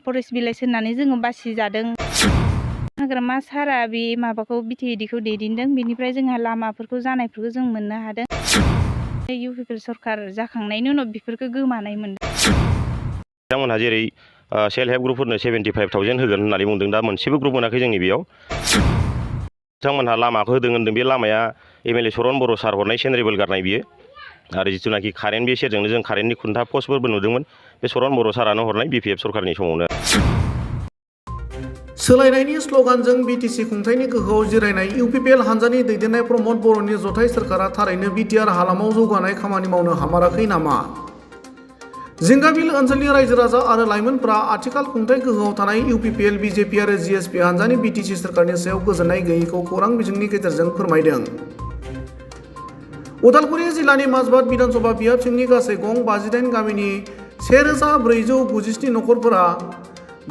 Forest village होननानै जोङो बासिजादों। हाग्रामा सारा बे माबाखौ बिटिएडिखौ दैदेनदों। बेनिफ्राय जोंहा लामाफोरखौ जानायफोरखौ जों मोननो हादों। इउपिपिएल सरखार जाखांनायनि उनाव बेफोरखौ गोमानाय मोनदों। बिथांमोनहा जेरै सेल्फ हेल्प ग्रुपफोरनो 75,000 होगोन होननानै बुंदों, दा मोनसेबो ग्रुप मोनाखै जोंनि बेयाव। बिथांमोनहा लामाखौ होदों होनदों, बे लामाया एमएलए सरन बर' सार हरनाय सेन्ट्रेबोल गारनाय बियो। आरो जिथुनाखि कारेन्ट, बे सेरजोंनो जों कारेन्टनि खुन्था पस्टफोरबो नुदोंमोन, बे सरन बर' सारानो हरनाय बिपिएफ सरखारनि समावनो। सोलायनायनि स्ल'गानजों बिटिसि खुंथायनि गोहोआव जिरायनाय इउपिपिएल हानजानि दैदेननाय प्रमद बर'नि जथाय सोरखारा थारैनो बिटिआर हालामाव जौगानाय खामानि मावनो हामाराखै नामा? जिंगाबिल ओनसोलनि रायजो राजा आरो लाइमोनफ्रा आथिखाल खुंथाय गोहोआव थानाय इउपिपिएल, बिजेपि आरो जिएसपि हानजानि बिटिसि सोरखारनि सायाव गोजोननाय गैयैखौ खौरां बिजोंनि गेजेरजों फोरमायदों। उदालगुरि जिल्लानि माजबाद बिधानसभा बियाब सिंनि गासै गं 58 गामिनि 1497 नखरफोरा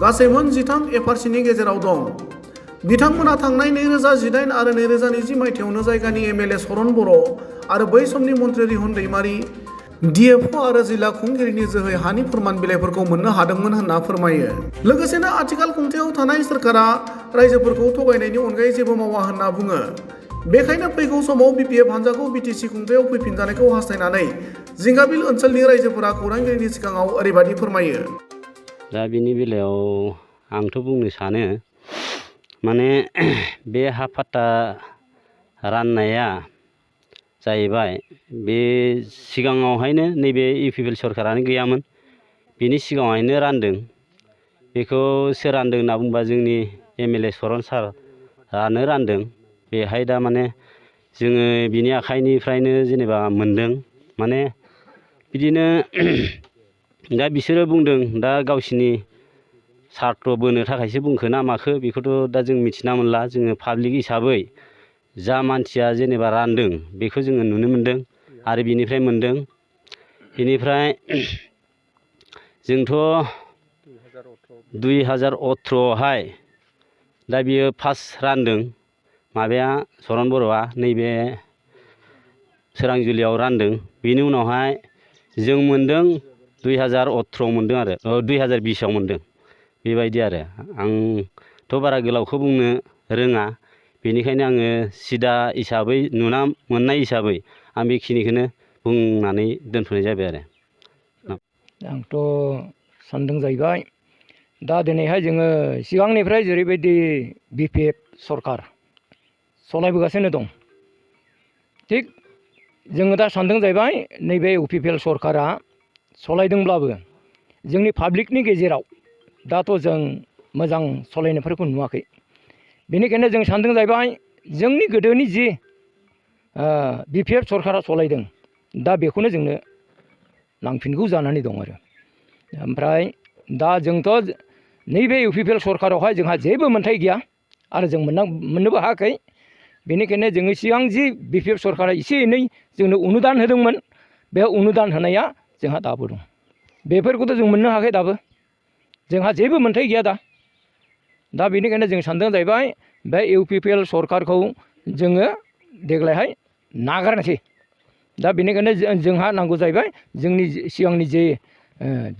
गासै मोन 13 एफआरसिनि गेजेराव दं। बिथांमोना थांनाय 2018 आरो 2020 मायथाइयावनो जायगानि एमएलए सरन बर' आरो बै समनि मन्त्रि रिहन दैमारि, डिएफअ आरो जिल्ला खुंगिरिनि जोहै हानि फोरमान बिलाइफोरखौ मोननो हादोंमोन होनना फोरमायो। लोगोसेनो आथिखाल खुंथायाव थानाय सोरखारा रायजोफोरखौ थगायनायनि अनगायै जेबो मावा होनना बुङो। बेखायनो फैगौ समाव बिपिएफ हानजाखौ बिटिसि खुंथायाव फैफिनजानायखौ हास्थायनानै जिंगाबिल ओनसोलनि रायजोफोरा खौरांगिरिनि सिगाङाव ओरैबायदि फोरमायो। दा बिनि बेलायाव आंथ' बुंनो सानो, माने बे हा फाट्टा राननाया जाहैबाय, बे सिगाङावहायनो नैबे इउपिपिएल सरखारानो गैयामोन, बिनि सिगाङावहायनो रानदों। बेखौ सोर रानदों होनना बुंबा जोंनि एमएलए सरन सारानो रानदों। बेहाय दा माने जोङो बिनि आखाइनिफ्रायनो जेनेबा मोनदों। माने बिदिनो दा बिसोरो बुंदों, दा गावसिनि सार्थ बोनो थाखायसो बुंखो ना माखो बेखौथ' दा जों मिथिना मोनला। जोङो पाब्लिक हिसाबै जा मानसिया जेनेबा रानदों बेखौ जोङो नुनो मोनदों आरो बिनिफ्राय मोनदों। बेनिफ्राय जोंथ' 2018आवहाय दा बियो फार्स्ट रानदों, माबाया सरन बर'आ नैबे सोरांजुलियाव रानदों। बेनि उनावहाय जों मोनदों 2018 मोनदों आरो 2020आव मोनदों। बेबायदि आरो आंथ' बारा गोलावखौ बुंनो रोङा, बेनिखायनो आङो सिदा हिसाबै नुना मोननाय हिसाबै आं बेखिनिखौनो बुंनानै दोनथ'नाय जाबाय आरो। आंथ' सानदों जाहैबाय, दा दिनैहाय जोङो सिगांनिफ्राय जेरैबायदि बिपिएफ सरखार सालायबोगासिनो दं, थिग जोङो दा सानदों जाहैबाय नैबे इउपिपिएल सरखारा सालायदोंब्लाबो जोंनि पाब्लिकनि गेजेराव दाथ' जों मोजां सालायनायफोरखौ नुवाखै। बेनिखायनो जों सानदों जाहैबाय जोंनि गोदोनि जि बिपिएफ सरखारा सालायदों, दा बेखौनो जोंनो नांफिनगौ जानानै दं आरो। ओमफ्राय दा जोंथ' नैबे इउपिपिएल सरखारावहाय जोंहा जेबो मोनथाय गैया आरो जों मोननोबो हायाखै। बेनिखायनो जोङो सिगां जि बिपिएफ सरखारा एसे एनै जोंनो अनुदान होदोंमोन, बे अनुदान होनाया जोंहा दाबो दं। बेफोरखौथ' जों मोननो हायाखै दाबो, जोंहा जेबो मोनथाय गैया दा बेनिखायनो जों सानदों जाहैबाय बे इउपिपिएल सरखारखौ जोङो देग्लायहाय नागारनोसै। दा बेनिखायनो जोंहा नांगौ जाहैबाय जोंनि सिगांनि जे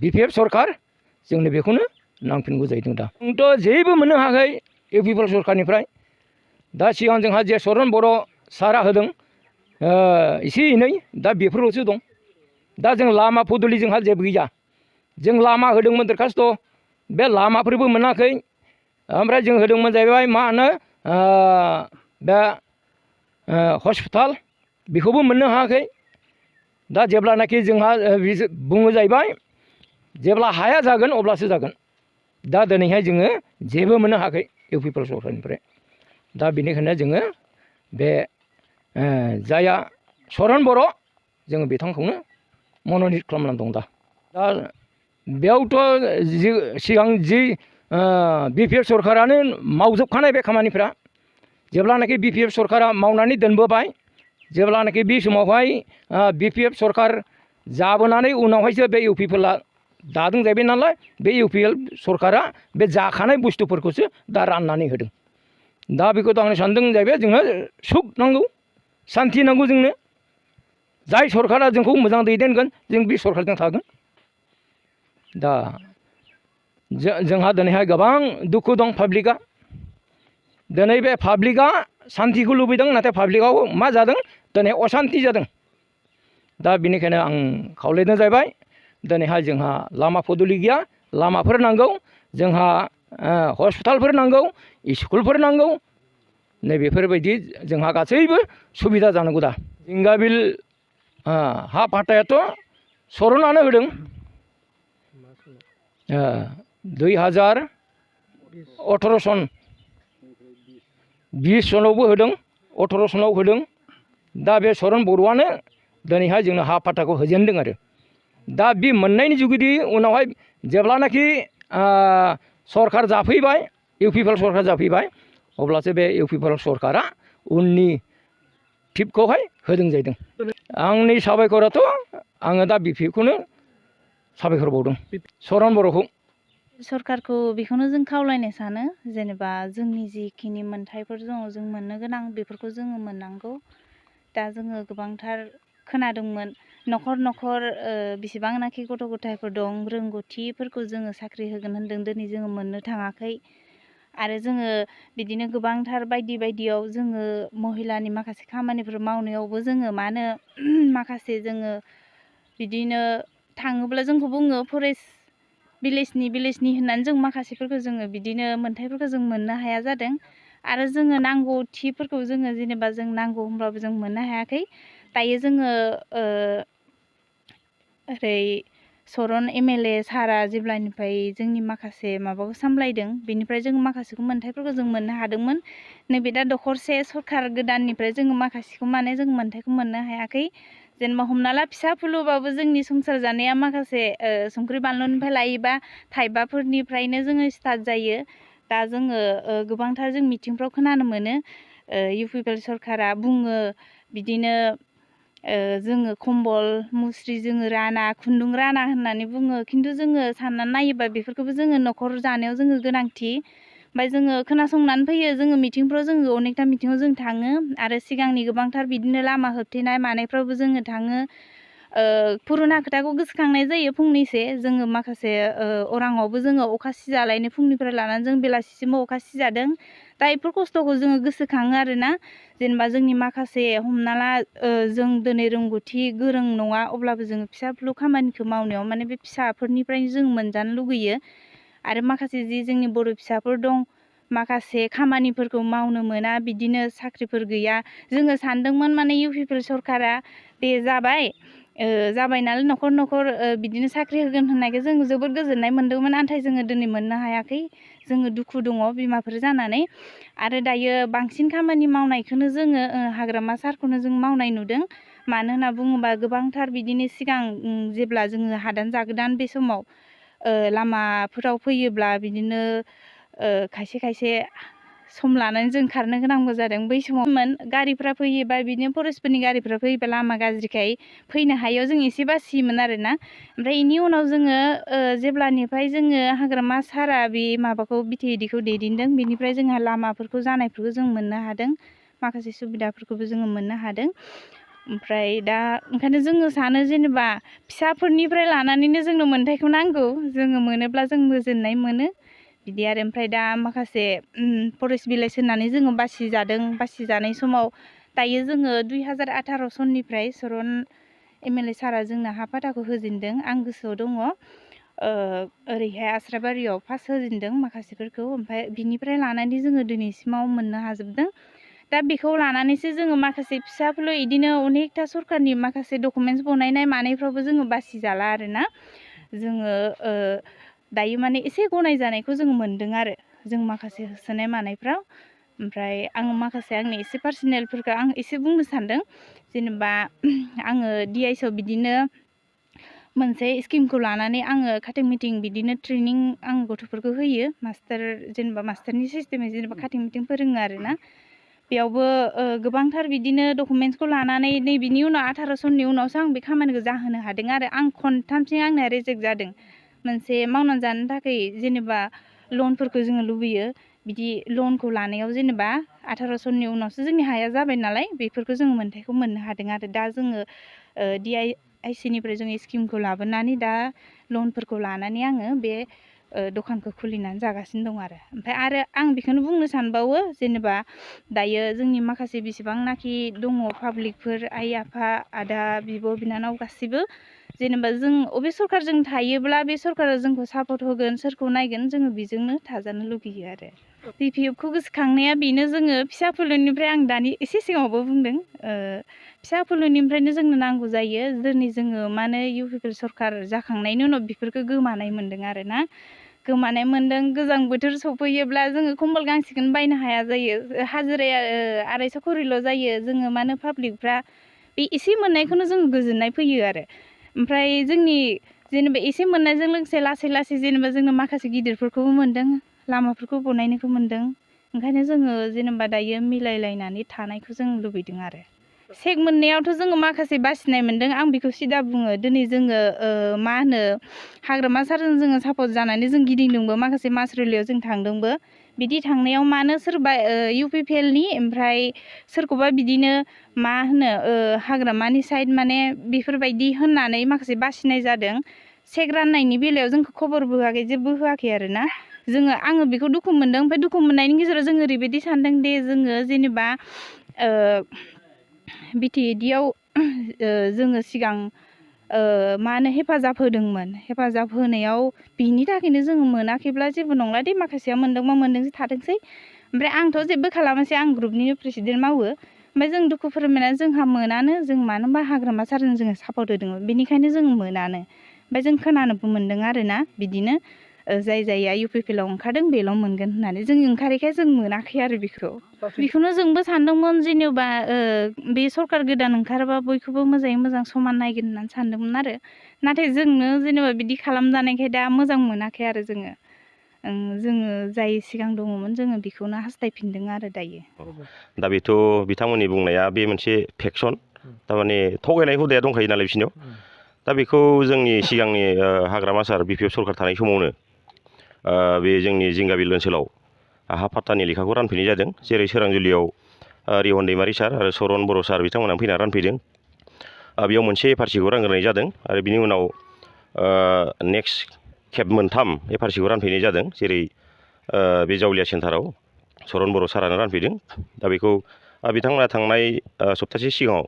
बिपिएफ सरखार, जोंनो बेखौनो नांफिनगौ जाहैदों। दा जोंथ' जेबो मोननो हायाखै इउपिपिएल सरखारनिफ्राय। दा सिगां जोंहा जे सरन बर' सारा होदों एसे एनै, दा बेफोरल'सो दं। दा जों लामा फदुलि जोंहा जेबो गैया। जों लामा होदोंमोन दरखास्थ', बे लामाफोरबो मोनाखै। ओमफ्राय जों होदोंमोन जाहैबाय मा होनो बे हस्पिटाल, बेखौबो मोननो हायाखै। दा जेब्लानाखि जोंहा बुङो जाहैबाय जेब्ला हाया जागोन अब्लासो जागोन। दा दिनैहाय जोङो जेबो मोननो हायाखै इउपिपिएल सरखारनिफ्राय। दा बेनिखायनो जोङो बे जायआ सरन बर', जोङो बिथांखौनो मन'नित खालामनानै दं। दा बेयावथ' सिगां जि बिपिएफ सरखारानो मावजोबखानाय बे खामानिफ्रा। जेब्लानाखि बिपिएफ सरखारा मावनानै दोनबोबाय, जेब्लानाखि बे समावहाय बिपिएफ सरखार जाबोनानै उनावहायसो बे इउपिपिएलआ दादों जाहैबाय नालाय, बे इउपिपिएल सरखारा बे जाखानाय बुस्थुफोरखौसो दा राननानै होदों। दा बेखौथ' आं सानदों जाहैबाय जोङो सुख नांगौ, सान्थि नांगौ जोंनो। जाय सरखारा जोंखौ मोजां दैदेनगोन जों बे सरखारजों थागोन। दा जोंहा दिनैहाय गोबां दुखु दं पाब्लिकआ दिनै बे पाब्लिकआ सान्तिखौ लुबैदों नाथाय पाब्लिकआव मा जादों दिनै असान्ति जादों दा बेनिखायनो आं खावलायनाय जाबाय दिनैहाय जोंहा लामा पदुलि गैया लामाफोर नांगौ जोंहा हस्पिटालफोर नांगौ स्कुलफोर नांगौ नैबेफोरबायदि जोंहा गासैबो सुबिदा जानांगौ दा जिंगाबिल हा पाट्टायाथ' सरनानो होदों 2018 सन 20 सनावबो होदों 18 सनाव होदों दा बे सरन बर'आनो दिनैहाय जोंनो हा पाट्टाखौ होजेनदों आरो दा बे मोननायनि जुगिदि उनावहाय जेब्लानाखि सरखार जाफैबाय इउपिपिएल सरखार जाफैबाय अब्लासो बे इउपिपिएल सरखारा उननि टिपखौहाय होदों जाहैदों आंनि साबायखराथ' आङो दा बिपिएफखौनो साबायखर बावदों सरन बर'खौ सरकारखौ बेखौनो जों खावलायनो सानो जेनेबा जोंनि जिखिनि मोनथायफोर दङ जों मोननो गोनां बेफोरखौ जोङो मोननांगौ दा जोङो गोबांथार खोनादोंमोन न'खर न'खर बेसेबांनाखि गथ' गथायफोर दं रोंगौथिफोरखौ जोङो साख्रि होगोन होनदों दिनै जोङो मोननो थाङाखै आरो जोङो बिदिनो गोबांथार बायदि बायदियाव जोङो महिलानि माखासे खामानिफोर मावनायावबो जोङो मा होनो माखासे जोङो बिदिनो थाङोब्ला जोंखौ बुङो फरेस्ट भिलेजनि होननानै जों माखासेफोरखौ जोङो बिदिनो मोन्थायफोरखौ जों मोननो हाया जादों आरो जोङो नांगौथिफोरखौ जोङो जेनेबा जों नांगौ होनब्लाबो जों मोननो हायाखै दायो जोङो ओरै सरन एमएलए सारा जेब्लानिफ्राय जोंनि माखासे माबाखौ सामलायदों बेनिफ्राय जों माखासेखौ मोन्थायफोरखौ जों मोननो हादोंमोन नैबे दा दखरसे सरकार गोदाननिफ्राय जोङो माखासेखौ माने जों मोन्थायखौ मोननो हायाखै जेनेबा हमना ला फिसा फुलुबाबो जोंनि संसार जानाया माखासे संख्रि बानलुनिफ्राय लायोबा थाइबाफोरनिफ्रायनो जोङो स्टार्ट जायो दा जोङो गोबांथार जों मिटिंफ्राव खोनानो मोनो इउपिपिएल सरकारा बुङो बिदिनो जोङो कम्बल मुस्रि जोङो राना खुन्दुं राना होननानै बुङो खिन्थु जोङो साननानै नायोबा बेफोरखौबो जोङो न'खर जानायाव जोङो गोनांथि ओमफ्राय जोङो खोनासंनानै फैयो जोङो मिटिंफ्राव जोङो अनेकथा मिटिङाव जों थाङो आरो सिगांनि गोबांथार बिदिनो लामा होबथेनाय मानायफ्रावबो जोङो थाङो पुरुना खोथाखौ गोसोखांनाय जायो फंनैसो जोङो माखासे अराङावबो जोङो अखा सिजालायनो फुंनिफ्राय लानानै जों बेलासिसिमाव अखा सिजादों दा बेफोर खस्थ'खौ जोङो गोसोखाङो आरोना जेनेबा जोंनि माखासे हमना ला जों दिनै रोंगौथि गोरों नङा अब्लाबो जोङो फिसा फिलौ खामानिखौ मावनायाव माने बे फिसाफोरनिफ्रायनो जों मोनजानो लुगैयो आरो माखासे जि जोंनि बर' फिसाफोर दं माखासे खामानिफोरखौ मावनो मोना बिदिनो साख्रिफोर गैया जोङो सानदोंमोन माने इउपिपिएल सरकारा दे जाबाय नालाय न'खर न'खर बिदिनो साख्रि होगोन होननायखौ जों जोबोद गोजोननाय मोन्दोंमोन नाथाय जोङो दिनै मोननो हायाखै जोङो दुखु दङ बिमाफोर जानानै आरो दायो बांसिन खामानि मावनायखौनो जोङो हाग्रामा सारखौनो जों मावनाय नुदों मानो होनना बुङोबा गोबांथार बिदिनो सिगां जेब्ला जोङो हादान जागोदान बे समाव लामाफोराव फैयोब्ला बिदिनो खायसे खायसे सम लानानै जों खारनो गोनांबो जादों बै समावमोन गारिफ्रा फैयोबा बिदिनो फरेस्टफोरनि गारिफ्रा फैयोबा लामा गाज्रिखाय फैनो हायैयाव जों एसे बासियोमोन आरोना ओमफ्राय बेनि उनाव जोङो जेब्लानिफ्राय जोङो हाग्रामा सारा बे माबाखौ बिटिएडिखौ दैदेनदों बेनिफ्राय जोंहा लामाफोरखौ जानायफोरखौ जों मोननो हादों माखासे सुबिदाफोरखौबो जोङो मोननो हादों ओमफ्राय दा ओंखायनो जोङो सानो जेनेबा फिसाफोरनिफ्राय लानानैनो जोंनो मोन्थायखौ नांगौ जोङो मोनोब्ला जों गोजोननाय मोनो बिदि आरो ओमफ्राय दा माखासे फरेस्ट भिलेज होननानै जोङो बासिजानाय समाव दायो जोङो 2018 सननिफ्राय सरन एमएलए सारा जोंनो हा पाट्टाखौ होजेनदों आं गोसोआव दङ ओरैहाय आस्राबारियाव फार्स्ट होजेनदों माखासेफोरखौ ओमफ्राय बिनिफ्राय लानानै जोङो दिनैसिमाव मोननो हाजोबदों दा बेखौ लानानैसो जोङो माखासे फिसा फिलौ बिदिनो अनेकथा सरकारनि माखासे डकुमेन्टस बनायनाय मानायफ्रावबो जोङो बासिजाला आरोना जोङो दायो माने एसे गनायजानायखौ जोङो मोन्दों आरो जों माखासे होसोनाय मानायफ्राव ओमफ्राय आं माखासे आंनि एसे पार्सनेलफोरखौ आं एसे बुंनो सानदों जेनेबा आङो डिआइसआव बिदिनो मोनसे स्किमखौ लानानै आङो काटिं मिटिं बिदिनो ट्रेनिं आं गथ'फोरखौ होयो जेनेबा मास्टारनि सिस्टेमै जेनेबा काटिं मिटिं फोरोङो आरोना बेयावबो गोबांथार बिदिनो डकुमेन्टसखौ लानानै नैबेनि उनाव 18 सननि उनावसो आं बे खामानिखौ जाहोनो हादों आरो आं खनथामसिम आंना रिजेक्ट जादों मोनसे मावनानै जानो थाखाय जेनेबा लनफोरखौ जोङो लुबैयो बिदि लनखौ लानायाव जेनेबा 18 सननि उनावसो जोंनि हाया जाबाय नालाय बेफोरखौ जोङो मोन्थायखौ मोननो हादों आरो दा जोङो डिआइसिनिफ्राय जोङो स्किमखौ लाबोनानै दा लनफोरखौ लानानै आङो बे दखानखौ खुलिनानै जागासिनो दं आरो आं बेखौनो बुंनो सानबावो जेनेबा दायो जोंनि माखासे बेसेबांनाखि दङ पाब्लिकफोर आइ आफा आदा बिब' बिनानाव गासिबो जेनेबा जों अबे सरकारजों थायोब्ला बे सरकारा जोंखौ सापर्ट होगोन सोरखौ नायगोन जोङो बेजोंनो थाजानो लुगैयो आरो बिपिएफखौ गोसोखांनाया बेनो जोङो फिसा फुलुनिफ्राय आं दानि एसे सिगाङावबो बुंदों फिसा फुलुनिफ्रायनो जोंनो नांगौ जायो दिनै जोङो मानो इउपिपिएल सरकार जाखांनायनि उनाव बेफोरखौ गोमानाय मोन्दों आरो ना गोमानाय मोन्दों गोजां बोथोर सफैयोब्ला जोङो कम्बल गांसेखौनो बायनो हाया जायो हाजिराया 250 खरिल' जायो जोङो मानो पाब्लिकफ्रा बे एसे मोननायखौनो जों गोजोननाय फैयो आरो ओमफ्राय जोंनि जेनेबा एसे मोननायजों लोगोसे लासै लासै जेनेबा जोंनो माखासे गिदिरफोरखौबो मोन्दों लामाफोरखौ बनायनायखौ मोन्दों ओंखायनो जोङो जेनेबा दायो मिलायलायनानै थानायखौ जों लुबैदों आरो सेक मोननायावथ' जोङो माखासे बासिनाय मोन्दों आं बेखौ सिदा बुङो दिनै जोङो मा होनो हाग्रामा सारजों जोङो सापर्ट जानानै जों गिदिंदोंबो माखासे मासरुलियाव जों थांदोंबो बिदि थांनायाव मानो सोरबा इउपिपिएलनि ओमफ्राय सोरखौबा बिदिनो मा होनो हाग्रामानि साइड माने बेफोरबायदि होननानै माखासे बासिनाय जादों सेक राननायनि बेलायाव जोंखौ खबरबो होआखै जेबो होआखै आरो ना आङो बेखौ दुखु मोनदों ओमफ्राय दुखु मोननायनि गेजेराव जों ओरैबायदि सानदों दे जोङो जेनेबा बिटिएडिआव जोङो सिगां मा होनो हेफाजाब होदोंमोन हेफाजाब होनायाव बिनि थाखायनो जोङो मोनाखैब्ला जेबो नंला दे माखासेया मोनदोंबा मोनदोंसै थाथोंसै ओमफ्राय आंथ' जेबो खालामासै आं ग्रुपनिनो प्रेसिडेन्ट मावो ओमफ्राय जों दुखु फोरमायनानै जोंहा मोनानो जों मानो होनबा हाग्रामा सारजों जोङो सापर्ट होदोंमोन बेनिखायनो जों मोनानो ओमफ्राय जों खोनानोबो मोन्दों आरो ना बिदिनो जाय जाया इउपिपिएलआव ओंखारदों बेल' मोनगोन होननानै जों ओंखारैखाय जों मोनाखै आरो बेखौनो जोंबो सानदोंमोन जेनेबा बे सरकार गोदान ओंखारबा बयखौबो मोजाङै मोजां समान नायगोन होननानै सानदोंमोन आरो नाथाय जोंनो जेनेबा बिदि खालामजानायखाय दा मोजां मोनाखै आरो जोङो जाय सिगां दङमोन जोङो बेखौनो हास्थायफिनदों आरो दायो दा बेथ' बिथांमोननि बुंनाया बे मोनसे फेक्सन थारमाने थगायनाय हुदाया दंखायो नालाय बिसोरनियाव दा बेखौ जोंनि सिगांनि हाग्रामा सार बिपिएफ सरकार थानाय समावनो बे जोंनि जिंगाबिल ओनसोलाव हा पाट्टानि लेखाखौ रानफैनाय जादों जेरै सोरांजुलियाव रिहन दैमारि सार आरो सरन बर' सार बिथांमोना फैना रानफैदों बेयाव मोनसे एफआरसिखौ रानग्रोनाय जादों आरो बिनि उनाव नेक्स्ट खेब मोनथाम एफआरसिखौ रानफैनाय जादों जेरै बे जावलिया सेन्टाराव सरन बर' सारानो रानफैदों दा बेखौ बिथांमोना थांनाय सप्तासे सिगाङाव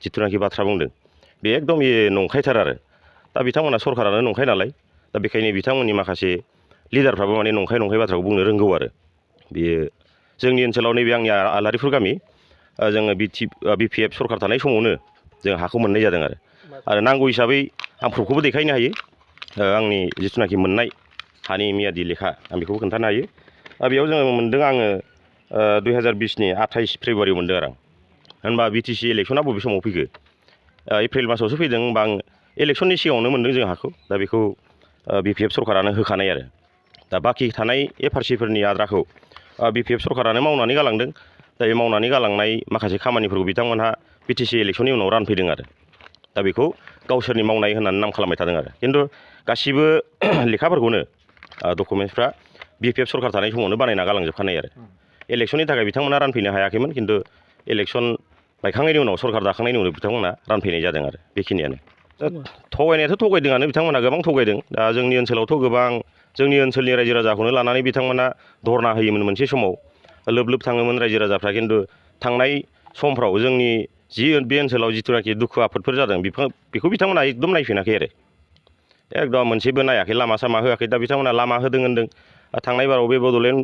जिथुनाखि बाथ्रा बुंदों बे एकदम नंखायथार आरो दा बिथांमोना सरकारानो नंखाय नालाय दा बेखायनो बिथांमोननि माखासे लिडारफ्राबो माने नंखाय बाथ्राखौ बुंनो रोंगौ आरो बेयो जोंनि ओनसोलाव नैबे आंनि आलारिफुर गामि जोङो बिपिएफ सरकार थानाय समावनो जों हाखौ मोननाय जादों आरो नांगौ हिसाबै आं प्रुफखौबो देखायनो हायो आंनि जिथुनाखि मोननाय हानि मियादि लेखा आं बेखौबो खोन्थानो हायो बेयाव जोङो मोन्दों आङो 2020नि 28 फेब्रुवारियाव मोन्दों आरो होनबा बिटिसि इलेक्सना बबे समाव फैखो एप्रिल मासावसो फैदों होनबा आं इलेक्सननि सिगाङावनो मोन्दों जों हाखौ दा बेखौ बिपिएफ सरकारानो होखानाय आरो दा बाखि थानाय एफआरसिफोरनि आद्राखौ बिपिएफ सरकारानो मावनानै गालांदों दा बे मावनानै गालांनाय माखासे खामानिफोरखौ बिथांमोनहा बिटिसि इलेक्सननि उनाव रानफैदों आरो दा बेखौ गावसोरनि मावनाय होननानै नाम खालामबाय थादों आरो खिन्थु गासिबो लेखाफोरखौनो डकुमेन्टसफ्रा बिपिएफ सरकार थानाय समावनो बानायना गालांजोबखानाय आरो इलेक्सननि थाखाय बिथांमोना रानफैनो हायाखैमोन खिन्थु इलेक्सन बायखांनायनि उनाव सरकार दाखांनायनि उनाव बिथांमोना रानफैनाय जादों आरो बेखिनियानो थगायनायाथ' थगायदोंआनो बिथांमोना गोबां थगायदों दा जोंनि ओनसोलावथ' गोबां जोंनि ओनसोलनि रायजो राजाखौनो लानानै बिथांमोना धरना होयोमोन मोनसे समाव लोब लोब थाङोमोन रायजो राजाफ्रा खिन्थु थांनाय समफ्राव जोंनि बे ओनसोलाव जिथुनाखि दुखु आफोदफोर जादों बेखौ बिथांमोना एकदम नायफिनाखै आरो एकदम मोनसेबो नायाखै लामा सामा होआखै दा बिथांमोना लामा होदों होनदों थांनाय बाराव बे बड'लेण्ड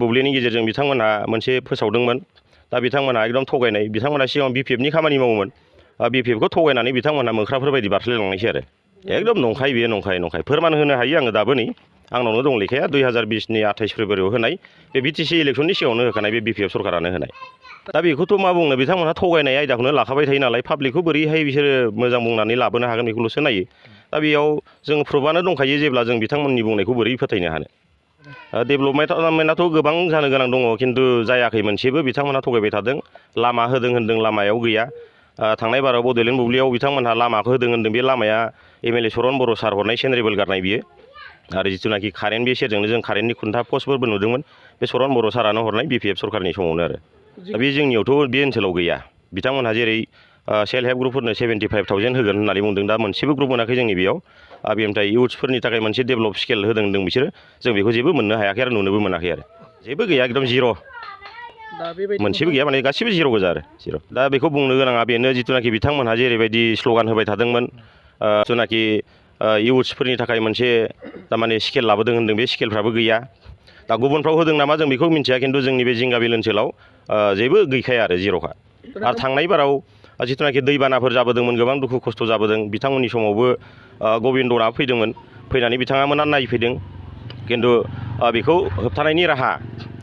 बुब्लिनि गेजेरजों बिथांमोनहा मोनसे फोसावदोंमोन दा बिथांमोना एकदम थगायनाय बिथांमोना सिगां बिपिएफनि खामानि मावोमोन बिपिएफखौ थगायनानै बिथांमोनहा मोख्राफोर बायदि बारस्लायलांनायसै आरो एकदम नंखाय बेयो नंखाय फोरमान होनो हायो आङो दाबो नै आंनावनो दं लेखाया 2020नि 28 फेब्रुवारियाव होनाय बे बिटिसि इलेक्सननि सिगाङावनो होखानाय बे बिपिएफ सरकारानो होनाय दा बेखौथ' मा बुंनो बिथांमोनहा थगायनाय आयदाखौनो लाखाबाय थायो नालाय पाब्लिकखौ बोरैहाय बिसोरो मोजां बुंनानै लाबोनो हागोन बेखौल'सो नायो दा बेयाव जों प्रुफआनो दंखायो जेब्ला जों बिथांमोननि बुंनायखौ बोरै फोथायनो हानो डेभेलपमेन्टआथ' गोबां जानो गोनां दङ खिन्थु जायाखै मोनसेबो बिथांमोनहा थगायबाय थादों लामा होदों होनदों लामायाव गैया थांनाय बाराव बड'लेण्ड बुब्लियाव बिथांमोनहा लामाखौ होदों होनदों बे लामाया एमएलए सरन बर' सार हरनाय सेन्ट्रेबोल गारनाय बियो आरो जिथुनाखि कारेन्ट बे सेरजोंनो जों कारेन्टनि खुन्था पस्टफोरबो नुदोंमोन बे सरन बर' सारानो हरनाय बिपिएफ सरकारनि समावनो आरो बे जोंनियावथ' बे ओनसोलाव गैया बिथांमोनहा जेरै सेल्फ हेल्प ग्रुपफोरनो 75,000 होगोन होननानै बुंदों दा मोनसेबो ग्रुप मोनाखै जोंनि बेयाव बेनिफ्राय इउथ्सफोरनि थाखाय मोनसे डेभेलप स्केल होदों होनदों बिसोरो जों बेखौ जेबो मोननो हायाखै आरो नुनोबो मोनाखै आरो जेबो गैया एकदम जिर' मोनसेबो गैया माने गासिबो जिर' गोजा आरो जिर' दा बेखौ बुंनो गोनाङा बेनो जिथुनाखि बिथांमोनहा जेरैबायदि स्ल'गान होबाय थादोंमोन जिथुनाखि इउथ्सफोरनि थाखाय मोनसे थारमाने स्केल लाबोदों होनदों बे स्केलफ्राबो गैया दा गुबुनफ्राव होदों नामा जों बेखौ मिन्थिया खिन्थु जोंनि बे जिंगाबिल ओनसोलाव जेबो गैखाया आरो जिर'खा आरो थांनाय बाराव जिथुनाखि दैबानाफोर जाबोदोंमोन गोबां दुखु खस्थ' जाबोदों बिथांमोननि समावबो गबिन्दना फैदोंमोन फैनानै बिथांमोना नायफैदों खिन्थु बेखौ होबथानायनि राहा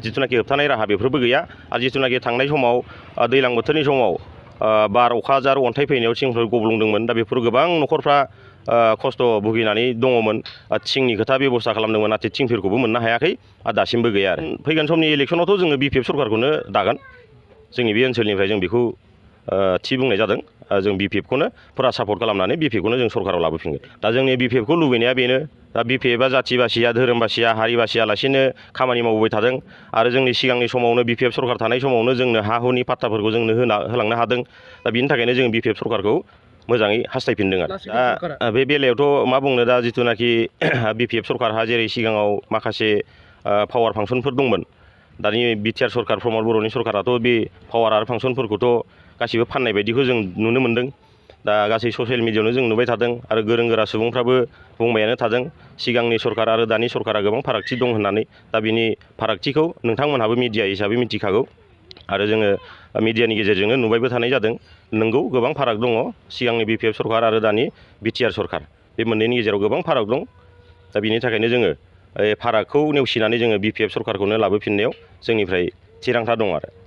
जिथुनाखि होबथानाय राहा बेफोरबो गैया आरो जिथुनाखि थांनाय समाव दैज्लां बोथोरनि समाव बार अखा जार अन्थाइ फैनायाव थिंफोर गब्लंदोंमोन दा बेफोर गोबां न'खरफ्रा खस्थ' भुगिनानै दङमोन थिंनि खोथा बेब'स्था खालामदोंमोन नाथाय थिंफोरखौबो मोननो हायाखै आरो दासिमबो गैया आरो फैगोन समनि इलेक्सनावथ' जोङो BPF सरकारखौनो दागोन जोंनि बे ओनसोलनिफ्राय जों बेखौ थि बुंनाय जादों जों BPF खौनो फुरा सापर्ट खालामनानै BPF खौनो जों सरकाराव लाबोफिनगोन दा जोंनि BPF खौ लुबैनाया बेनो दा BPF जाथि बासिया धोरोम बासिया हारि बासियालासिनो खामानि मावबोबाय थादों आरो जोंनि सिगांनि समावनो BPF सरकार थानाय समावनो जोंनो हा हुनि पाट्टाफोरखौ जोंनो होलांनो हादों दा बिनि थाखायनो जों BPF सरकारखौ मोजाङै हास्थायफिनदों आरो दा बे बेलायावथ' मा बुंनो दा जिथुनाखि BPF सरकारहा जेरै सिगाङाव माखासे पावार फांसनफोर दंमोन दानि बिटिआर सरकार प्रमद बर'नि सरकाराथ' बे पावार आरो फांसनफोरखौथ' गासिबो फाननाय बायदिखौ जों नुनो मोन्दों दा गासै ससियेल मिडियायावनो जों नुबाय थादों आरो गोरों गोरा सुबुंफ्राबो बुंबायानो थादों सिगांनि सरकार आरो दानि सरकारा गोबां फारागथि दं होननानै दा बिनि फारागथिखौ नोंथांमोनहाबो मिडिया हिसाबै मिथिखागौ आरो जोङो मिडियानि गेजेरजोंनो नुबायबो थानाय जादों नंगौ गोबां फाराग दङ सिगांनि BPF सरकार आरो दानि बिटिआर सरकार बे मोननैनि गेजेराव गोबां फाराग दं दा बिनि थाखायनो जोङो फारागखौ नेवसिनानै जोङो BPF सरकारखौनो लाबोफिननायाव जोंनिफ्राय थिरांथा दं आरो